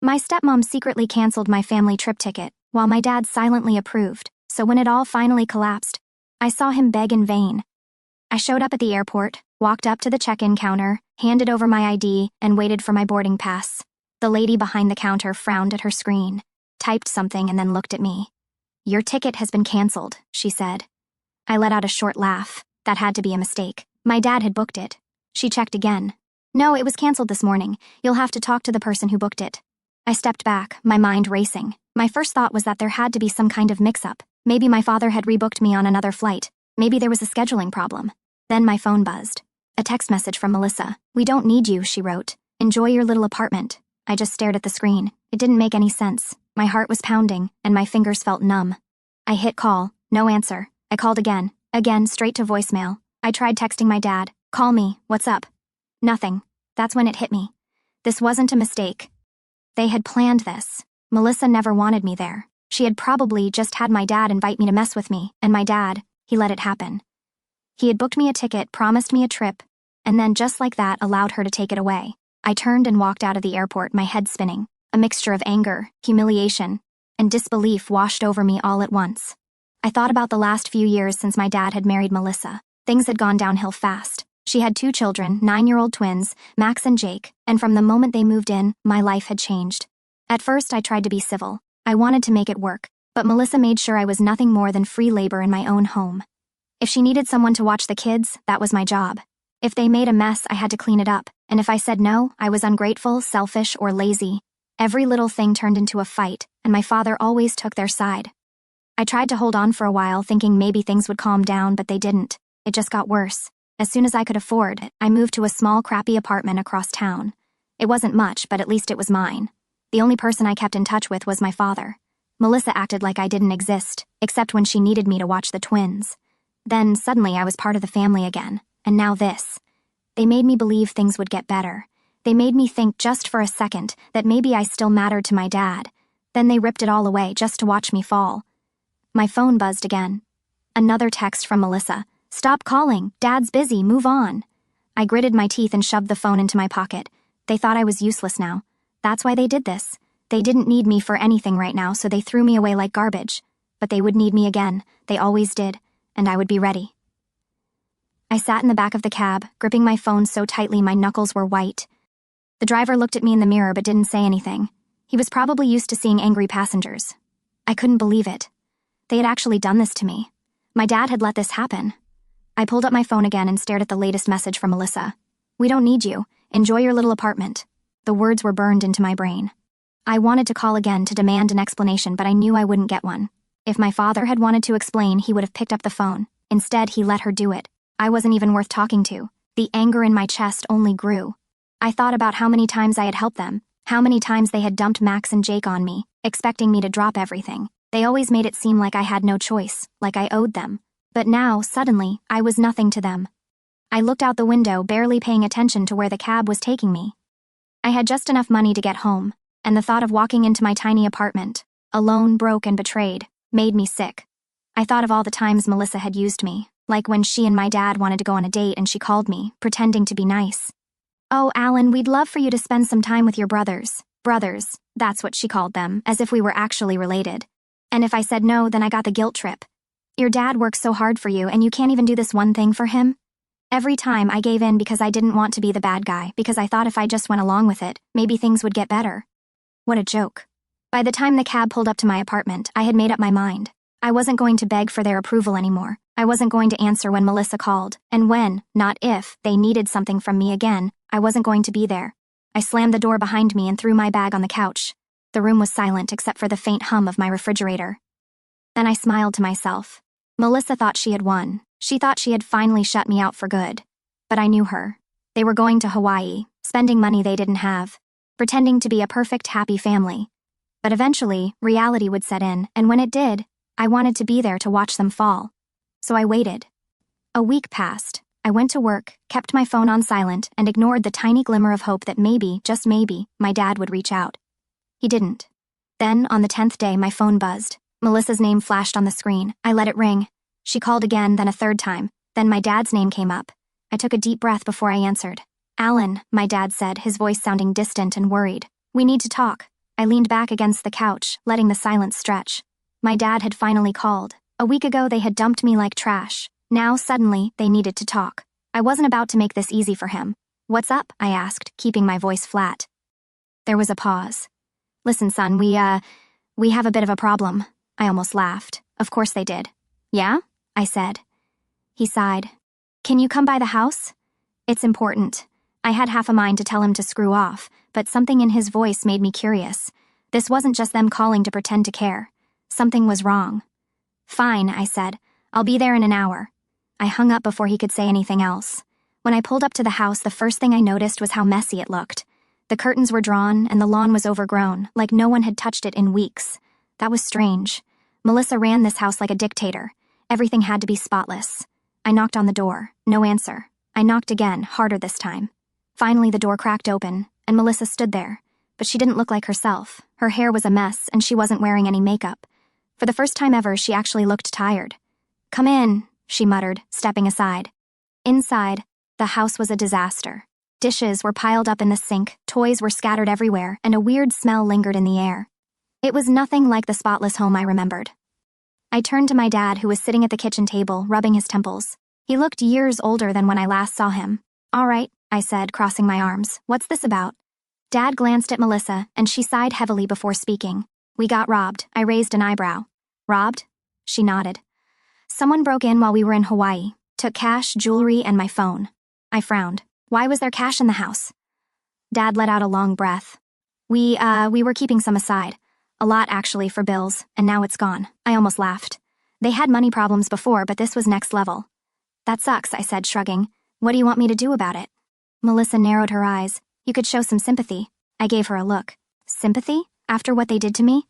My stepmom secretly canceled my family trip ticket, while my dad silently approved, so when it all finally collapsed, I saw him beg in vain. I showed up at the airport, walked up to the check-in counter, handed over my ID, and waited for my boarding pass. The lady behind the counter frowned at her screen, typed something, and then looked at me. "Your ticket has been canceled," she said. I let out a short laugh. That had to be a mistake. My dad had booked it. She checked again. "No, it was canceled this morning. You'll have to talk to the person who booked it." I stepped back, my mind racing. My first thought was that there had to be some kind of mix-up. Maybe my father had rebooked me on another flight. Maybe there was a scheduling problem. Then my phone buzzed. A text message from Melissa. "We don't need you," she wrote. "Enjoy your little apartment." I just stared at the screen. It didn't make any sense. My heart was pounding, and my fingers felt numb. I hit call. No answer. I called again, straight to voicemail. I tried texting my dad. "Call me. What's up?" Nothing. That's when it hit me. This wasn't a mistake. They had planned this. Melissa never wanted me there. She had probably just had my dad invite me to mess with me, and my dad, he let it happen. He had booked me a ticket, promised me a trip, and then just like that allowed her to take it away. I turned and walked out of the airport, my head spinning. A mixture of anger, humiliation, and disbelief washed over me all at once. I thought about the last few years since my dad had married Melissa. Things had gone downhill fast. She had 2 children, 9-year-old twins, Max and Jake, and from the moment they moved in, my life had changed. At first, I tried to be civil. I wanted to make it work, but Melissa made sure I was nothing more than free labor in my own home. If she needed someone to watch the kids, that was my job. If they made a mess, I had to clean it up, and if I said no, I was ungrateful, selfish, or lazy. Every little thing turned into a fight, and my father always took their side. I tried to hold on for a while, thinking maybe things would calm down, but they didn't. It just got worse. As soon as I could afford it, I moved to a small, crappy apartment across town. It wasn't much, but at least it was mine. The only person I kept in touch with was my father. Melissa acted like I didn't exist, except when she needed me to watch the twins. Then, suddenly, I was part of the family again, and now this. They made me believe things would get better. They made me think just for a second that maybe I still mattered to my dad. Then they ripped it all away just to watch me fall. My phone buzzed again. Another text from Melissa. "Stop calling. Dad's busy. Move on." I gritted my teeth and shoved the phone into my pocket. They thought I was useless now. That's why they did this. They didn't need me for anything right now, so they threw me away like garbage. But they would need me again. They always did. And I would be ready. I sat in the back of the cab, gripping my phone so tightly my knuckles were white. The driver looked at me in the mirror but didn't say anything. He was probably used to seeing angry passengers. I couldn't believe it. They had actually done this to me. My dad had let this happen. I pulled up my phone again and stared at the latest message from Melissa. "We don't need you. Enjoy your little apartment." The words were burned into my brain. I wanted to call again to demand an explanation, but I knew I wouldn't get one. If my father had wanted to explain, he would have picked up the phone. Instead, he let her do it. I wasn't even worth talking to. The anger in my chest only grew. I thought about how many times I had helped them, how many times they had dumped Max and Jake on me, expecting me to drop everything. They always made it seem like I had no choice, like I owed them. But now, suddenly, I was nothing to them. I looked out the window, barely paying attention to where the cab was taking me. I had just enough money to get home, and the thought of walking into my tiny apartment, alone, broke, and betrayed, made me sick. I thought of all the times Melissa had used me, like when she and my dad wanted to go on a date and she called me, pretending to be nice. "Oh, Alan, we'd love for you to spend some time with your brothers." Brothers, that's what she called them, as if we were actually related. And if I said no, then I got the guilt trip. "Your dad works so hard for you and you can't even do this one thing for him?" Every time I gave in because I didn't want to be the bad guy, because I thought if I just went along with it, maybe things would get better. What a joke. By the time the cab pulled up to my apartment, I had made up my mind. I wasn't going to beg for their approval anymore. I wasn't going to answer when Melissa called, and when, not if, they needed something from me again, I wasn't going to be there. I slammed the door behind me and threw my bag on the couch. The room was silent except for the faint hum of my refrigerator. Then I smiled to myself. Melissa thought she had won. She thought she had finally shut me out for good. But I knew her. They were going to Hawaii, spending money they didn't have, pretending to be a perfect, happy family. But eventually, reality would set in, and when it did, I wanted to be there to watch them fall. So I waited. A week passed. I went to work, kept my phone on silent, and ignored the tiny glimmer of hope that maybe, just maybe, my dad would reach out. He didn't. Then, on the 10th day, my phone buzzed. Melissa's name flashed on the screen. I let it ring. She called again, then a third time. Then my dad's name came up. I took a deep breath before I answered. "Alan," my dad said, his voice sounding distant and worried. "We need to talk." I leaned back against the couch, letting the silence stretch. My dad had finally called. A week ago they had dumped me like trash. Now, suddenly, they needed to talk. I wasn't about to make this easy for him. "What's up?" I asked, keeping my voice flat. There was a pause. "Listen, son, we have a bit of a problem." I almost laughed. Of course they did. "Yeah?" I said. He sighed. "Can you come by the house?" "It's important." I had half a mind to tell him to screw off, but something in his voice made me curious. This wasn't just them calling to pretend to care. Something was wrong. "Fine," I said. "I'll be there in an hour." I hung up before he could say anything else. When I pulled up to the house, the first thing I noticed was how messy it looked. The curtains were drawn, and the lawn was overgrown, like no one had touched it in weeks. That was strange. Melissa ran this house like a dictator. Everything had to be spotless. I knocked on the door. No answer. I knocked again, harder this time. Finally, the door cracked open, and Melissa stood there. But she didn't look like herself. Her hair was a mess, and she wasn't wearing any makeup. For the first time ever, she actually looked tired. "Come in," she muttered, stepping aside. Inside, the house was a disaster. Dishes were piled up in the sink, toys were scattered everywhere, and a weird smell lingered in the air. It was nothing like the spotless home I remembered. I turned to my dad, who was sitting at the kitchen table, rubbing his temples. He looked years older than when I last saw him. "All right," I said, crossing my arms. "What's this about?" Dad glanced at Melissa, and she sighed heavily before speaking. "We got robbed." I raised an eyebrow. "Robbed?" She nodded. "Someone broke in while we were in Hawaii, took cash, jewelry, and my phone." I frowned. "Why was there cash in the house?" Dad let out a long breath. We were keeping some aside. A lot, actually, for bills, and now it's gone." I almost laughed. They had money problems before, but this was next level. "That sucks," I said, shrugging. "What do you want me to do about it?" Melissa narrowed her eyes. "You could show some sympathy." I gave her a look. "Sympathy? After what they did to me?"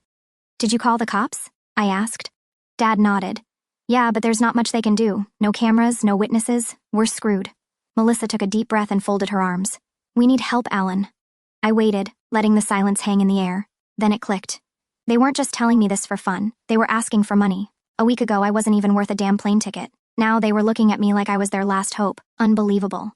"Did you call the cops?" I asked. Dad nodded. "Yeah, but there's not much they can do. No cameras, no witnesses. We're screwed." Melissa took a deep breath and folded her arms. "We need help, Alan." I waited, letting the silence hang in the air. Then it clicked. They weren't just telling me this for fun. They were asking for money. A week ago, I wasn't even worth a damn plane ticket. Now they were looking at me like I was their last hope. Unbelievable.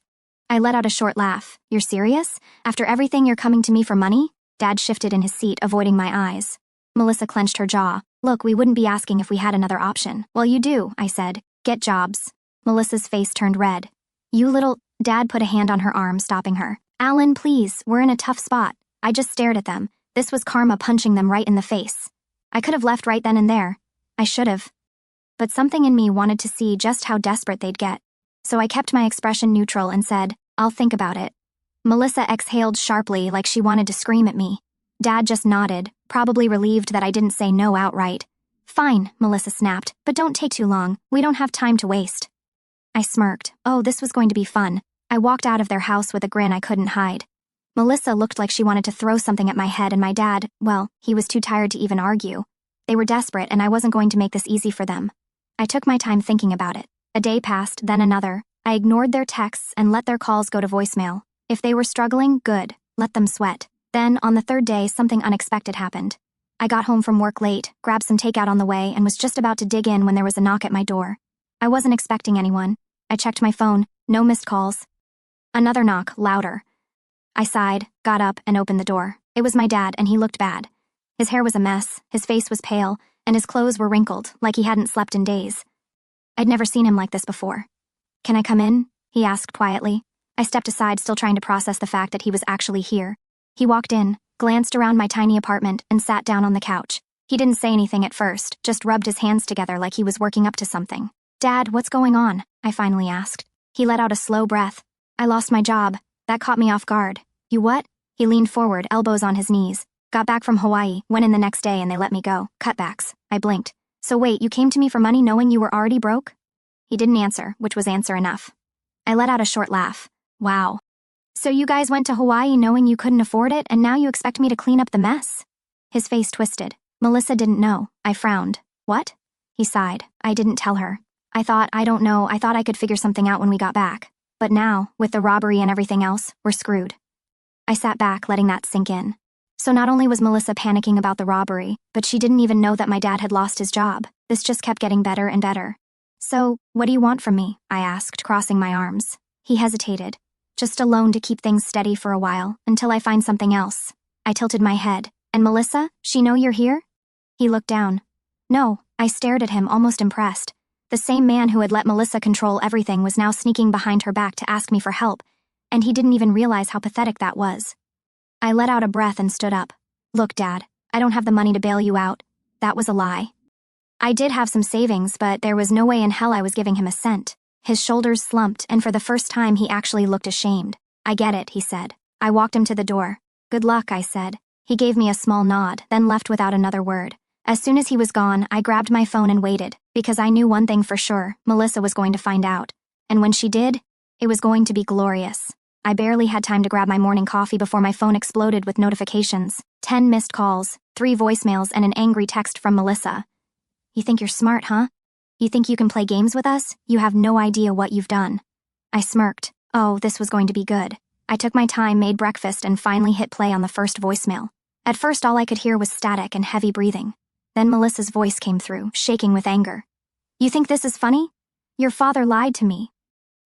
I let out a short laugh. "You're serious? After everything, you're coming to me for money?" Dad shifted in his seat, avoiding my eyes. Melissa clenched her jaw. "Look, we wouldn't be asking if we had another option." "Well, you do," I said. "Get jobs." Melissa's face turned red. "You little—" Dad put a hand on her arm, stopping her. "Alan, please, we're in a tough spot." I just stared at them. This was karma punching them right in the face. I could have left right then and there. I should have. But something in me wanted to see just how desperate they'd get. So I kept my expression neutral and said, "I'll think about it." Melissa exhaled sharply like she wanted to scream at me. Dad just nodded, probably relieved that I didn't say no outright. "Fine," Melissa snapped, "but don't take too long. We don't have time to waste." I smirked. Oh, this was going to be fun. I walked out of their house with a grin I couldn't hide. Melissa looked like she wanted to throw something at my head, and my dad, well, he was too tired to even argue. They were desperate, and I wasn't going to make this easy for them. I took my time thinking about it. A day passed, then another. I ignored their texts and let their calls go to voicemail. If they were struggling, good. Let them sweat. Then, on the third day, something unexpected happened. I got home from work late, grabbed some takeout on the way, and was just about to dig in when there was a knock at my door. I wasn't expecting anyone. I checked my phone. No missed calls. Another knock, louder. I sighed, got up, and opened the door. It was my dad, and he looked bad. His hair was a mess, his face was pale, and his clothes were wrinkled, like he hadn't slept in days. I'd never seen him like this before. "Can I come in?" he asked quietly. I stepped aside, still trying to process the fact that he was actually here. He walked in, glanced around my tiny apartment, and sat down on the couch. He didn't say anything at first, just rubbed his hands together like he was working up to something. "Dad, what's going on?" I finally asked. He let out a slow breath. "I lost my job. That caught me off guard." "You what?" He leaned forward, elbows on his knees. "Got back from Hawaii, went in the next day, and they let me go. Cutbacks." I blinked. "So wait, you came to me for money knowing you were already broke?" He didn't answer, which was answer enough. I let out a short laugh. "Wow. So you guys went to Hawaii knowing you couldn't afford it, and now you expect me to clean up the mess?" His face twisted. "Melissa didn't know." I frowned. "What?" He sighed. "I didn't tell her. I thought I could figure something out when we got back. But now, with the robbery and everything else, we're screwed." I sat back, letting that sink in. So not only was Melissa panicking about the robbery, but she didn't even know that my dad had lost his job. This just kept getting better and better. "So, what do you want from me?" I asked, crossing my arms. He hesitated. "Just a loan to keep things steady for a while, until I find something else." I tilted my head. And Melissa, she know you're here? He looked down. No, I stared at him, almost impressed. The same man who had let Melissa control everything was now sneaking behind her back to ask me for help, and he didn't even realize how pathetic that was. I let out a breath and stood up. Look, Dad, I don't have the money to bail you out. That was a lie. I did have some savings, but there was no way in hell I was giving him a cent. His shoulders slumped, and for the first time he actually looked ashamed. I get it, he said. I walked him to the door. Good luck, I said. He gave me a small nod, then left without another word. As soon as he was gone, I grabbed my phone and waited, because I knew one thing for sure, Melissa was going to find out. And when she did, it was going to be glorious. I barely had time to grab my morning coffee before my phone exploded with notifications. 10 missed calls, 3 voicemails, and an angry text from Melissa. You think you're smart, huh? You think you can play games with us? You have no idea what you've done. I smirked. Oh, this was going to be good. I took my time, made breakfast, and finally hit play on the first voicemail. At first, all I could hear was static and heavy breathing. Then Melissa's voice came through, shaking with anger. You think this is funny? Your father lied to me.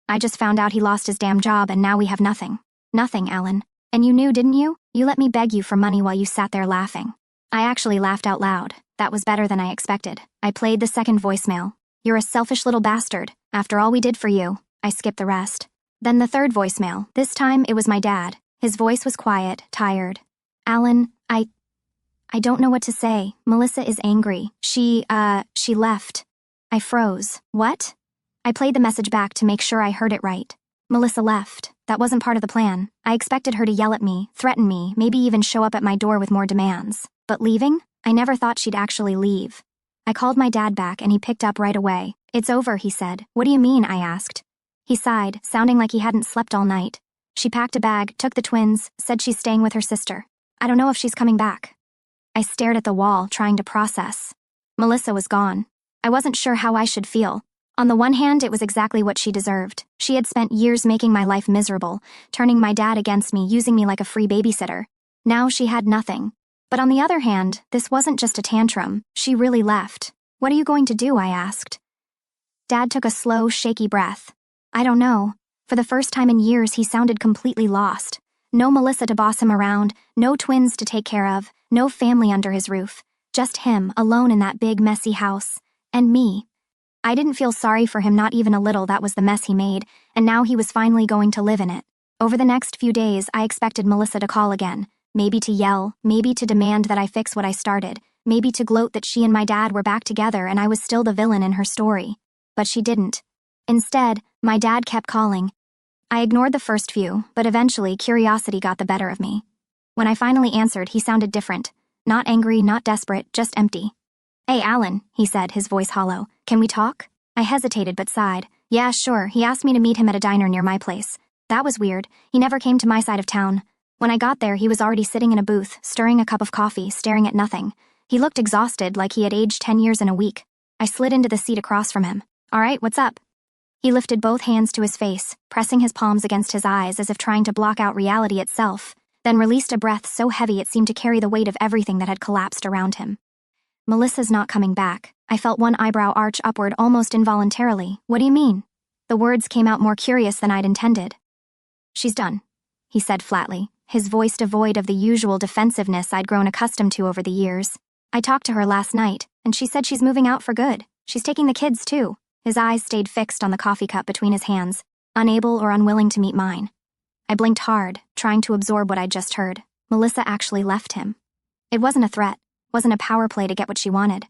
I just found out he lost his damn job and now we have nothing. Nothing, Alan. And you knew, didn't you? You let me beg you for money while you sat there laughing. I actually laughed out loud. That was better than I expected. I played the second voicemail. You're a selfish little bastard. After all we did for you. I skipped the rest. Then the third voicemail. This time it was my dad. His voice was quiet, tired. Alan, I don't know what to say. Melissa is angry. She left. I froze. What? I played the message back to make sure I heard it right. Melissa left. That wasn't part of the plan. I expected her to yell at me, threaten me, maybe even show up at my door with more demands. But leaving? I never thought she'd actually leave. I called my dad back and he picked up right away. It's over, he said. What do you mean? I asked. He sighed, sounding like he hadn't slept all night. She packed a bag, took the twins, said she's staying with her sister. I don't know if she's coming back. I stared at the wall, trying to process. Melissa was gone. I wasn't sure how I should feel. On the one hand, it was exactly what she deserved. She had spent years making my life miserable, turning my dad against me, using me like a free babysitter. Now she had nothing. But on the other hand, this wasn't just a tantrum. She really left. What are you going to do? I asked. Dad took a slow, shaky breath. I don't know. For the first time in years, he sounded completely lost. No Melissa to boss him around, no twins to take care of, no family under his roof. Just him, alone in that big, messy house. And me. I didn't feel sorry for him, not even a little. That was the mess he made, and now he was finally going to live in it. Over the next few days, I expected Melissa to call again. Maybe to yell, maybe to demand that I fix what I started, maybe to gloat that she and my dad were back together and I was still the villain in her story. But she didn't. Instead, my dad kept calling. I ignored the first few, but eventually curiosity got the better of me. When I finally answered, he sounded different. Not angry, not desperate, just empty. Hey, Alan, he said, his voice hollow. Can we talk? I hesitated but sighed. Yeah, sure. He asked me to meet him at a diner near my place. That was weird. He never came to my side of town. When I got there, he was already sitting in a booth, stirring a cup of coffee, staring at nothing. He looked exhausted, like he had aged 10 years in a week. I slid into the seat across from him. All right, what's up? He lifted both hands to his face, pressing his palms against his eyes as if trying to block out reality itself, then released a breath so heavy it seemed to carry the weight of everything that had collapsed around him. Melissa's not coming back. I felt one eyebrow arch upward almost involuntarily. What do you mean? The words came out more curious than I'd intended. She's done, he said flatly, his voice devoid of the usual defensiveness I'd grown accustomed to over the years. I talked to her last night, and she said she's moving out for good. She's taking the kids, too. His eyes stayed fixed on the coffee cup between his hands, unable or unwilling to meet mine. I blinked hard, trying to absorb what I'd just heard. Melissa actually left him. It wasn't a threat, wasn't a power play to get what she wanted.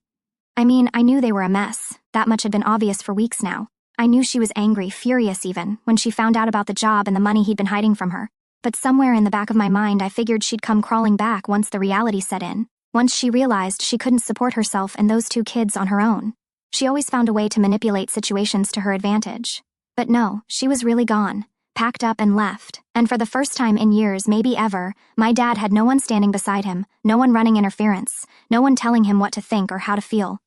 I mean, I knew they were a mess. That much had been obvious for weeks now. I knew she was angry, furious even, when she found out about the job and the money he'd been hiding from her. But somewhere in the back of my mind, I figured she'd come crawling back once the reality set in, once she realized she couldn't support herself and those 2 kids on her own. She always found a way to manipulate situations to her advantage. But no, she was really gone, packed up and left, and for the first time in years, maybe ever, my dad had no one standing beside him, no one running interference, no one telling him what to think or how to feel.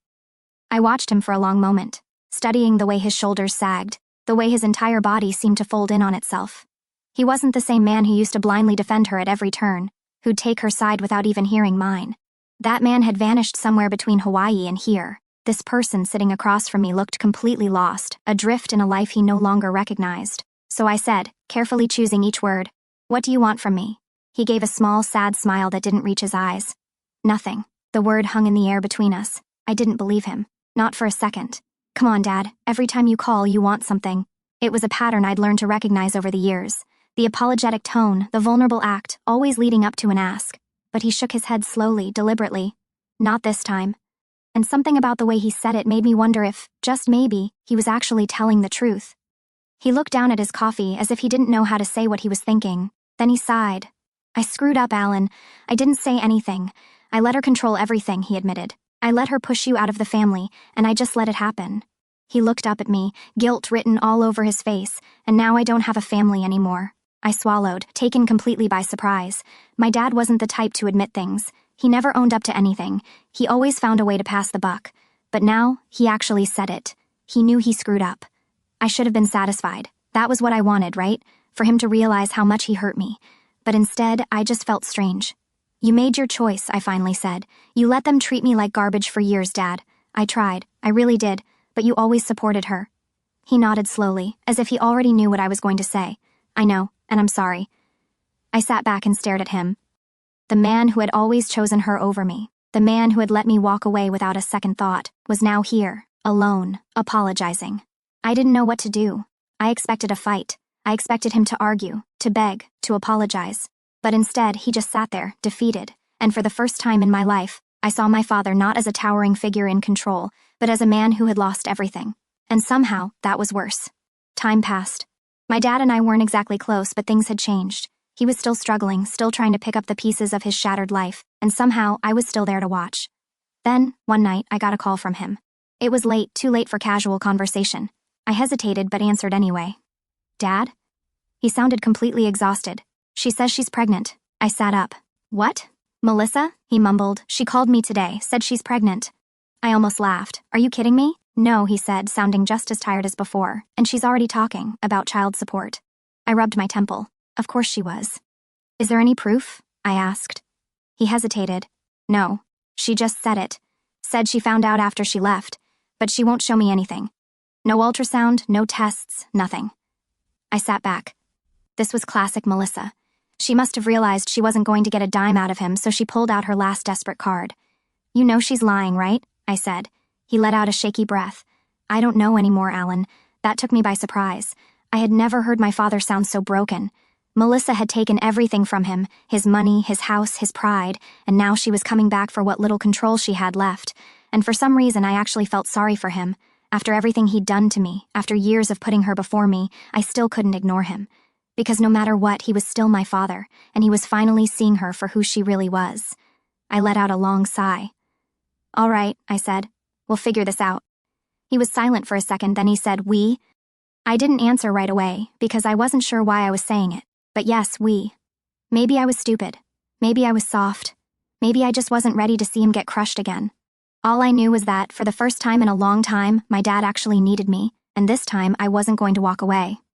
I watched him for a long moment, studying the way his shoulders sagged, the way his entire body seemed to fold in on itself. He wasn't the same man who used to blindly defend her at every turn, who'd take her side without even hearing mine. That man had vanished somewhere between Hawaii and here. This person sitting across from me looked completely lost, adrift in a life he no longer recognized. So I said, carefully choosing each word, "What do you want from me?" He gave a small, sad smile that didn't reach his eyes. Nothing. The word hung in the air between us. I didn't believe him. Not for a second. Come on, Dad. Every time you call, you want something. It was a pattern I'd learned to recognize over the years. The apologetic tone, the vulnerable act, always leading up to an ask. But he shook his head slowly, deliberately. Not this time. And something about the way he said it made me wonder if, just maybe, he was actually telling the truth. He looked down at his coffee as if he didn't know how to say what he was thinking. Then he sighed. I screwed up, Alan. I didn't say anything. I let her control everything, he admitted. I let her push you out of the family, and I just let it happen. He looked up at me, guilt written all over his face, and now I don't have a family anymore. I swallowed, taken completely by surprise. My dad wasn't the type to admit things. He never owned up to anything. He always found a way to pass the buck. But now, he actually said it. He knew he screwed up. I should have been satisfied. That was what I wanted, right? For him to realize how much he hurt me. But instead, I just felt strange. You made your choice, I finally said. You let them treat me like garbage for years, Dad. I tried. I really did. But you always supported her. He nodded slowly, as if he already knew what I was going to say. I know, and I'm sorry. I sat back and stared at him. The man who had always chosen her over me, the man who had let me walk away without a second thought, was now here, alone, apologizing. I didn't know what to do. I expected a fight. I expected him to argue, to beg, to apologize. But instead, he just sat there, defeated, and for the first time in my life, I saw my father not as a towering figure in control, but as a man who had lost everything. And somehow, that was worse. Time passed. My dad and I weren't exactly close, but things had changed. He was still struggling, still trying to pick up the pieces of his shattered life, and somehow I was still there to watch. Then, one night, I got a call from him. It was late, too late for casual conversation. I hesitated but answered anyway. Dad? He sounded completely exhausted. She says she's pregnant. I sat up. What? Melissa? He mumbled. She called me today, said she's pregnant. I almost laughed. Are you kidding me? No, he said, sounding just as tired as before, and she's already talking about child support. I rubbed my temple. Of course she was. Is there any proof? I asked. He hesitated. No. She just said it. Said she found out after she left, but she won't show me anything. No ultrasound, no tests, nothing. I sat back. This was classic Melissa. She must have realized she wasn't going to get a dime out of him, so she pulled out her last desperate card. You know she's lying, right? I said. He let out a shaky breath. I don't know anymore, Alan. That took me by surprise. I had never heard my father sound so broken. Melissa had taken everything from him, his money, his house, his pride, and now she was coming back for what little control she had left. And for some reason, I actually felt sorry for him. After everything he'd done to me, after years of putting her before me, I still couldn't ignore him. Because no matter what, he was still my father, and he was finally seeing her for who she really was. I let out a long sigh. All right, I said. We'll figure this out. He was silent for a second, then he said, we. I didn't answer right away, because I wasn't sure why I was saying it. But yes, we. Maybe I was stupid. Maybe I was soft. Maybe I just wasn't ready to see him get crushed again. All I knew was that, for the first time in a long time, my dad actually needed me, and this time I wasn't going to walk away.